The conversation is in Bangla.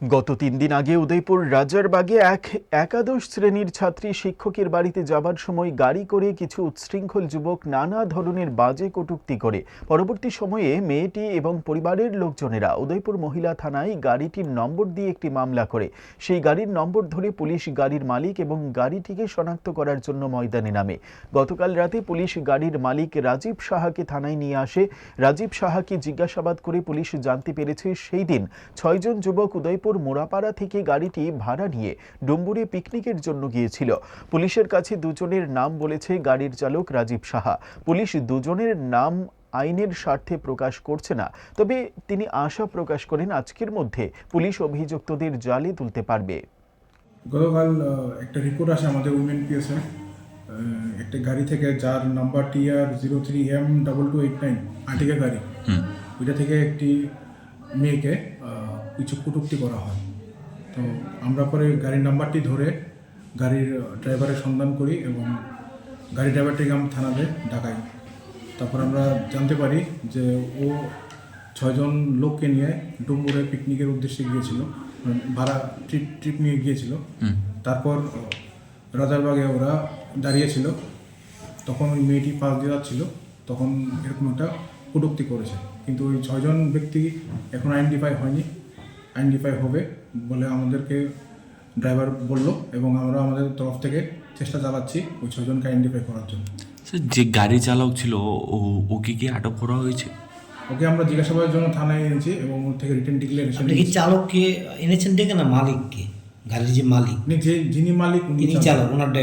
গত ৩ দিন আগে উদয়পুর রাজারবাগে এক একাদশ শ্রেণীর ছাত্রী শিক্ষকের বাড়িতে যাবার সময় গাড়ি করে কিছু উচ্ছৃঙ্খল যুবক নানা ধরনের বাজে কটূক্তি করে। পরবর্তী সময়ে মেয়েটি এবং পরিবারের লোকজনেরা উদয়পুর মহিলা থানায় গাড়িটির নম্বর দিয়ে একটি মামলা করে। সেই গাড়ির নম্বর ধরে পুলিশ গাড়ির মালিক এবং গাড়িটিকে শনাক্ত করার জন্য ময়দানে নামে। গতকাল রাতে পুলিশ গাড়ির মালিক রাজীব সাহাকে থানায় নিয়ে আসে। রাজীব সাহাকে জিজ্ঞাসাবাদ করে পুলিশ জানতে পেরেছে সেই দিন ৬ জন যুবক উদয়পুর মোড়াপাড়া থেকে গাড়িটি ভাড়া নিয়ে ডুম্বুরে পিকনিকের জন্য গিয়েছিল। পুলিশের কাছে দুজনের নাম বলেছে গাড়ির চালক রাজীব সাহা। পুলিশ দুজনের নাম আইনের স্বার্থে প্রকাশ করছে না, তবে তিনি আশা প্রকাশ করেন আজকের মধ্যে পুলিশ অভিযুক্তদের জালে তুলতে পারবে। গতকাল একটা রিপোর্ট আসে আমাদের উইমেন পিএসএ, একটা গাড়ি থেকে যার নাম্বার TR03M2289 আর্টিকা গাড়ি, ওইটা থেকে একটি মেয়েকে কিছু কটূক্তি করা হয়। তো আমরা পরে গাড়ির নাম্বারটি ধরে গাড়ির ড্রাইভারের সন্ধান করি এবং গাড়ি ড্রাইভারটিকে আমরা থানাতে ডাকাই। তারপর আমরা জানতে পারি যে ও 6 জন লোককে নিয়ে ডুম্বুরে পিকনিকের উদ্দেশ্যে গিয়েছিল, ভাড়া ট্রিপ নিয়ে গিয়েছিল। তারপর রাজারবাগে ওরা দাঁড়িয়েছিল, তখন ওই মেয়েটি পাশ দিয়ে যাচ্ছিল, তখন এরকম একটা কটূক্তি করেছে। কিন্তু ওই 6 জন ব্যক্তি এখন আইডেন্টিফাই হয়নি, আইডেন্টিফাই হবে বলে আমাদেরকে ড্রাইভার বলল এবং আমরা আমাদের তরফ থেকে চেষ্টা চালাচ্ছি ওই 6 জনকে আইডেন্টিফাই করার জন্য। যে গাড়ি চালক ছিল ওকে কি আটক করা হয়েছে? ওকে আমরা জিজ্ঞাসাবাদের জন্য থানায় এনেছি এবং ওর থেকে রিটেন ডিক্লারেশন। আপনি কি চালককে এনেছেন ডেকে না মালিককে? গাড়ির যে মালিক যিনি মালিক উনি চালক, ওনার